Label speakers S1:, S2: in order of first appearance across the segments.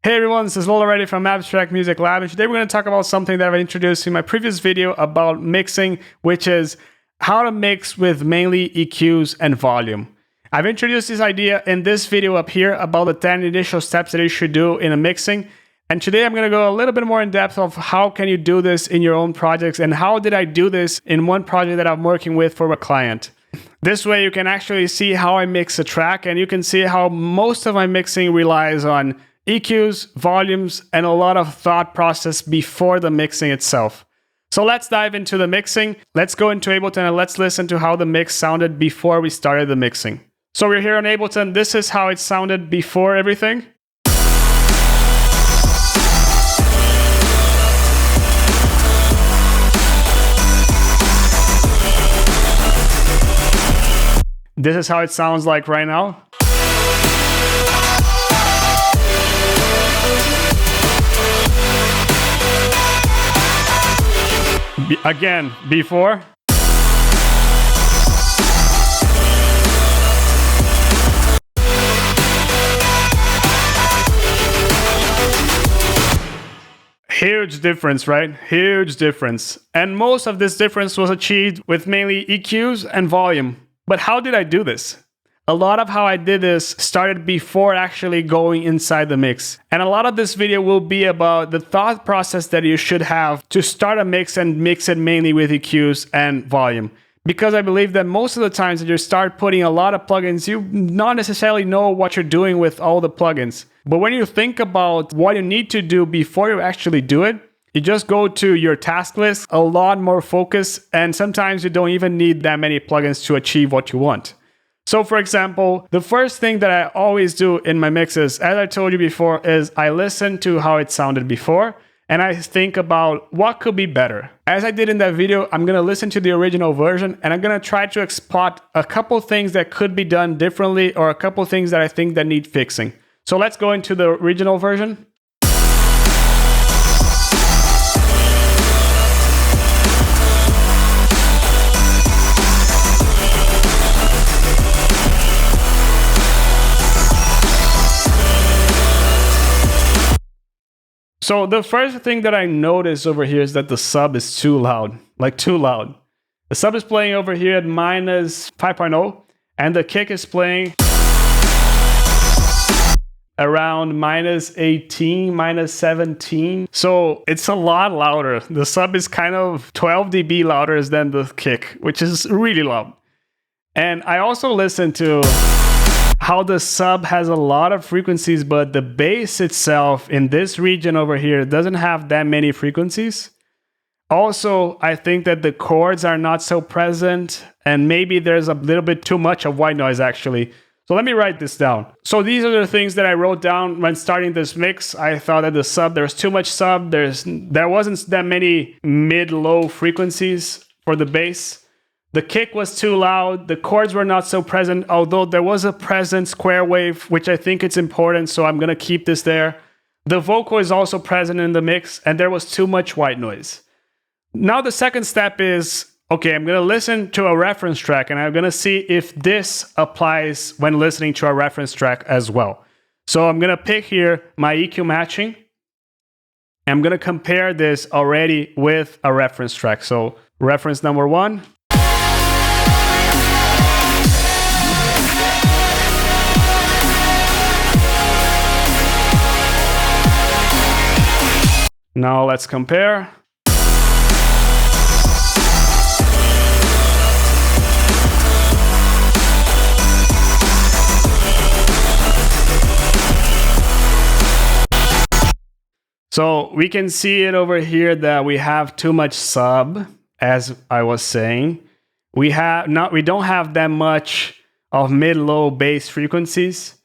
S1: Hey everyone, this is Lola Reddy from Abstrakt Music Lab, and today we're going to talk about something that I've introduced in my previous video about mixing, which is how to mix with mainly EQs and volume. I've introduced this idea in this video up here about the 10 initial steps that you should do in a mixing, and today I'm going to go a little bit more in depth of how can you do this in your own projects and how did I do this in one project that I'm working with for a client. This way you can actually see how I mix a track, and you can see how most of my mixing relies on EQs, volumes, and a lot of thought process before the mixing itself. So let's dive into the mixing. Let's go into Ableton and let's listen to how the mix sounded before we started the mixing. So we're here on Ableton. This is how it sounded before everything. This is how it sounds like right now. Again, before. Huge difference, right? Huge difference. And most of this difference was achieved with mainly EQs and volume. But how did I do this? A lot of how I did this started before actually going inside the mix. And a lot of this video will be about the thought process that you should have to start a mix and mix it mainly with EQs and volume. Because I believe that most of the times that you start putting a lot of plugins, you not necessarily know what you're doing with all the plugins. But when you think about what you need to do before you actually do it, you just go to your task list, a lot more focus, and sometimes you don't even need that many plugins to achieve what you want. So for example, the first thing that I always do in my mixes, as I told you before, is I listen to how it sounded before and I think about what could be better. As I did in that video, I'm gonna listen to the original version and I'm gonna try to spot a couple things that could be done differently or a couple things that I think that need fixing. So let's go into the original version. So the first thing that I notice over here is that the sub is too loud, like too loud. The sub is playing over here at minus 5.0 and the kick is playing around minus 18, minus 17. So it's a lot louder. The sub is kind of 12 dB louder than the kick, which is really loud. And I also listen to how the sub has a lot of frequencies, but the bass itself in this region over here doesn't have that many frequencies. Also, I think that the chords are not so present, and maybe there's a little bit too much of white noise actually. So let me write this down. So these are the things that I wrote down when starting this mix. I thought that the sub, there's too much sub, there wasn't that many mid-low frequencies for the bass. The kick was too loud, the chords were not so present, although there was a present square wave, which I think it's important, so I'm gonna keep this there. The vocal is also present in the mix, and there was too much white noise. Now the second step is, okay, I'm gonna listen to a reference track, and I'm gonna see if this applies when listening to a reference track as well. So I'm gonna pick here my EQ matching. I'm gonna compare this already with a reference track. So reference number 1. Now let's compare. So we can see it over here that we have too much sub, as I was saying. We don't have that much of mid-low bass frequencies.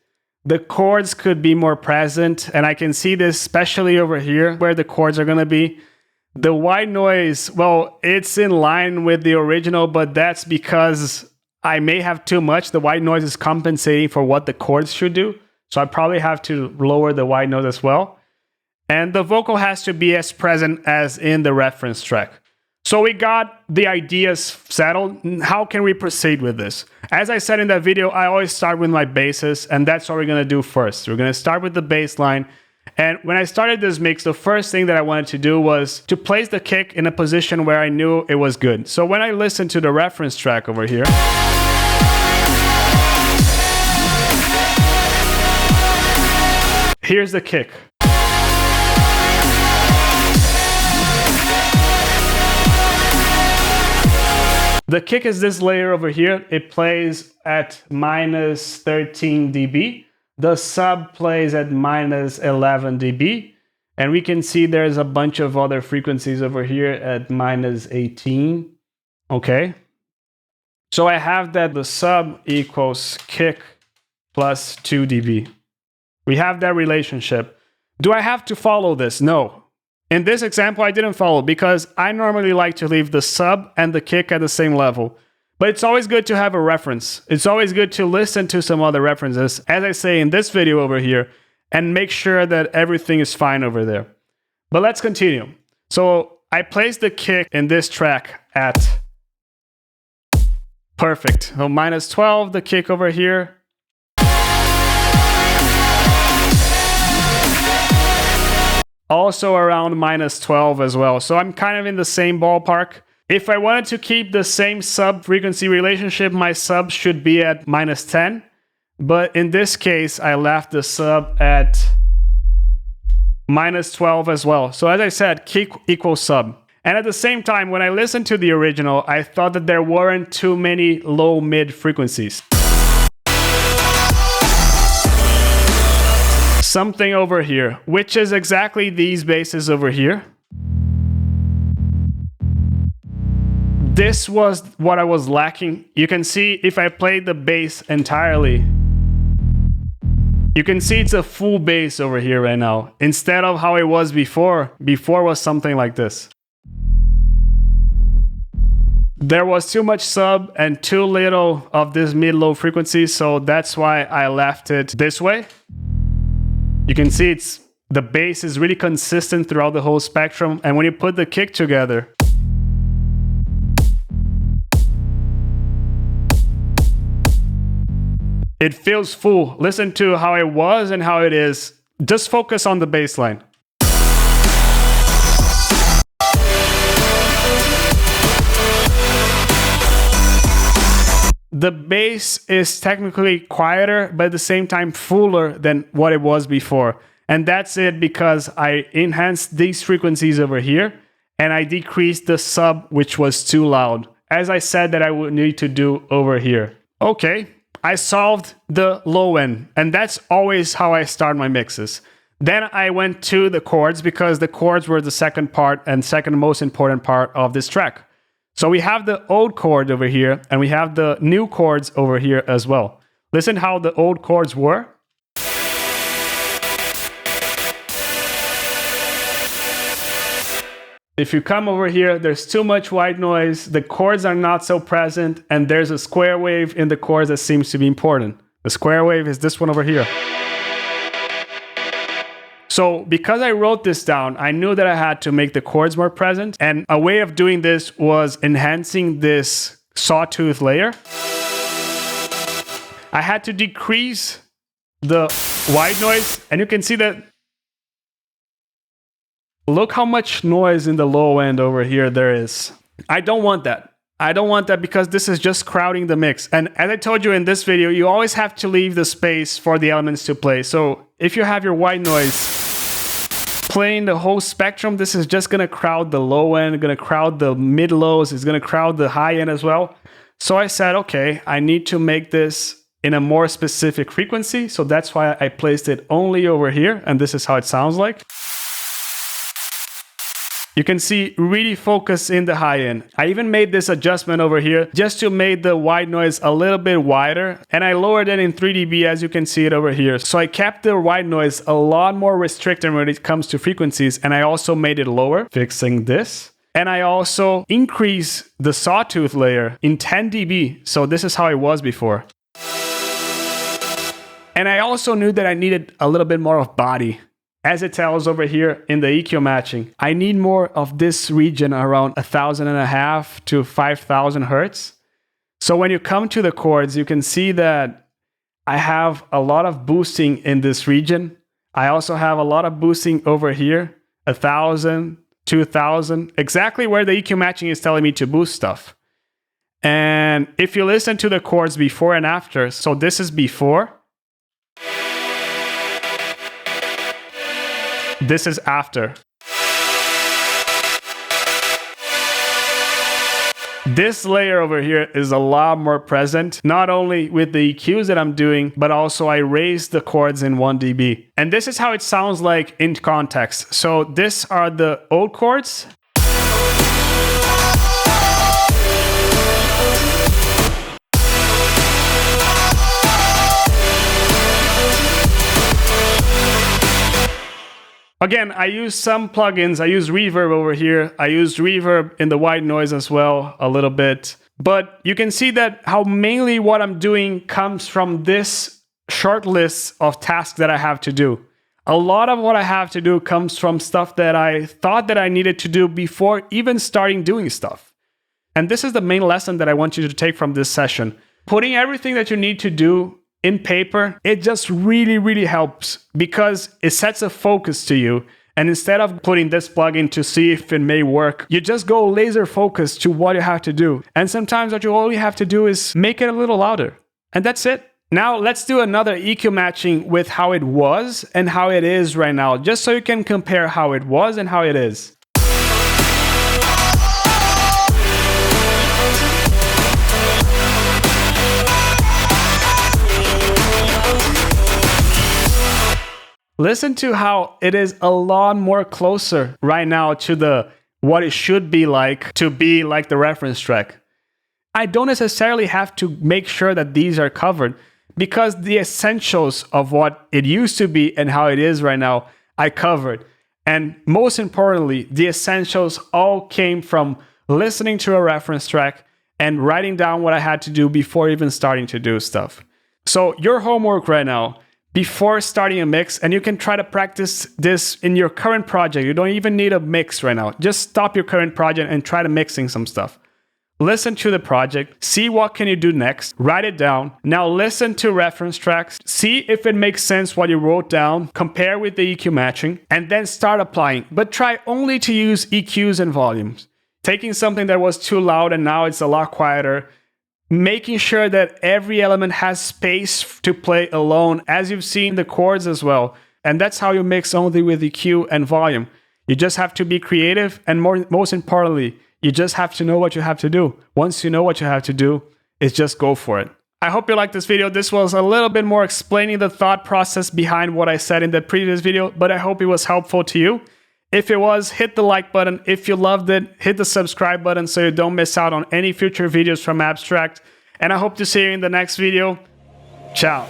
S1: The chords could be more present, and I can see this especially over here where the chords are gonna be. The white noise, well, it's in line with the original, but that's because I may have too much. The white noise is compensating for what the chords should do. So I probably have to lower the white noise as well. And the vocal has to be as present as in the reference track. So we got the ideas settled. How can we proceed with this? As I said in that video, I always start with my basses, and that's what we're gonna do first. We're gonna start with the bass line, And when I started this mix, the first thing that I wanted to do was to place the kick in a position where I knew it was good. So when I listened to the reference track over here, here's the kick. The kick is this layer over here. It plays at minus 13 dB. The sub plays at minus 11 dB. And we can see there's a bunch of other frequencies over here at minus 18. Okay. So I have that the sub equals kick plus 2 dB. We have that relationship. Do I have to follow this? No. In this example, I didn't follow because I normally like to leave the sub and the kick at the same level. But it's always good to have a reference. It's always good to listen to some other references, as I say in this video over here, and make sure that everything is fine over there. But let's continue. So I placed the kick in this track at perfect. So minus 12, the kick over here. Also around minus 12 as well. So I'm kind of in the same ballpark. If I wanted to keep the same sub frequency relationship, my sub should be at minus 10. But in this case, I left the sub at minus 12 as well. So as I said, kick equals sub. And at the same time, when I listened to the original, I thought that there weren't too many low-mid frequencies. Something over here, which is exactly these basses over here. This was what I was lacking. You can see if I played the bass entirely, you can see it's a full bass over here right now, instead of how it was before. Before was something like this. There was too much sub and too little of this mid-low frequency, so that's why I left it this way. You can see the bass is really consistent throughout the whole spectrum, and when you put the kick together, it feels full. Listen to how it was and how it is. Just focus on the bass line. The bass is technically quieter, but at the same time fuller than what it was before. And that's it because I enhanced these frequencies over here and I decreased the sub, which was too loud, as I said that I would need to do over here. Okay, I solved the low end, and that's always how I start my mixes. Then I went to the chords because the chords were the second part and second most important part of this track. So we have the old chord over here, and we have the new chords over here as well. Listen how the old chords were. If you come over here, there's too much white noise, the chords are not so present, and there's a square wave in the chords that seems to be important. The square wave is this one over here. So because I wrote this down, I knew that I had to make the chords more present. And a way of doing this was enhancing this sawtooth layer. I had to decrease the white noise. And you can see that. Look how much noise in the low end over here there is. I don't want that. I don't want that because this is just crowding the mix. And as I told you in this video, you always have to leave the space for the elements to play. So if you have your white noise playing the whole spectrum, this is just gonna crowd the low end, gonna crowd the mid lows, it's gonna crowd the high end as well. So I said, okay, I need to make this in a more specific frequency. So that's why I placed it only over here. And this is how it sounds like. You can see really focus in the high end. I even made this adjustment over here just to make the white noise a little bit wider. And I lowered it in 3 dB as you can see it over here. So I kept the white noise a lot more restricted when it comes to frequencies. And I also made it lower, fixing this. And I also increased the sawtooth layer in 10 dB. So this is how it was before. And I also knew that I needed a little bit more of body. As it tells over here in the EQ matching, I need more of this region around 1,500 to 5,000 hertz. So when you come to the chords, you can see that I have a lot of boosting in this region. I also have a lot of boosting over here, 1,000, 2,000, exactly where the EQ matching is telling me to boost stuff. And if you listen to the chords before and after, so this is before, this is after. This layer over here is a lot more present, not only with the EQs that I'm doing, but also I raised the chords in 1 dB. And this is how it sounds like in context. So these are the old chords. Again, I use some plugins. I use reverb over here. I used reverb in the white noise as well, a little bit. But you can see that how mainly what I'm doing comes from this short list of tasks that I have to do. A lot of what I have to do comes from stuff that I thought that I needed to do before even starting doing stuff. And this is the main lesson that I want you to take from this session. Putting everything that you need to do in paper, it just really, really helps because it sets a focus to you. And instead of putting this plugin to see if it may work, you just go laser focused to what you have to do. And sometimes what you only have to do is make it a little louder. And that's it. Now let's do another EQ matching with how it was and how it is right now, just so you can compare how it was and how it is. Listen to how it is a lot more closer right now to what it should be like to be like the reference track. I don't necessarily have to make sure that these are covered because the essentials of what it used to be and how it is right now, I covered. And most importantly, the essentials all came from listening to a reference track and writing down what I had to do before even starting to do stuff. So your homework right now, before starting a mix, and you can try to practice this in your current project. You don't even need a mix right now. Just stop your current project and try to mixing some stuff. Listen to the project, see what can you do next, write it down. Now listen to reference tracks, see if it makes sense what you wrote down, compare with the EQ matching, and then start applying. But try only to use EQs and volumes. Taking something that was too loud and now it's a lot quieter, making sure that every element has space to play alone, as you've seen the chords as well. And that's how you mix only with EQ and volume. You just have to be creative, and most importantly, you just have to know what you have to do. Once you know what you have to do, it's just go for it. I hope you liked this video. This was a little bit more explaining the thought process behind what I said in the previous video, but I hope it was helpful to you. If it was, hit the like button. If you loved it, hit the subscribe button so you don't miss out on any future videos from Abstrakt. And I hope to see you in the next video. Ciao.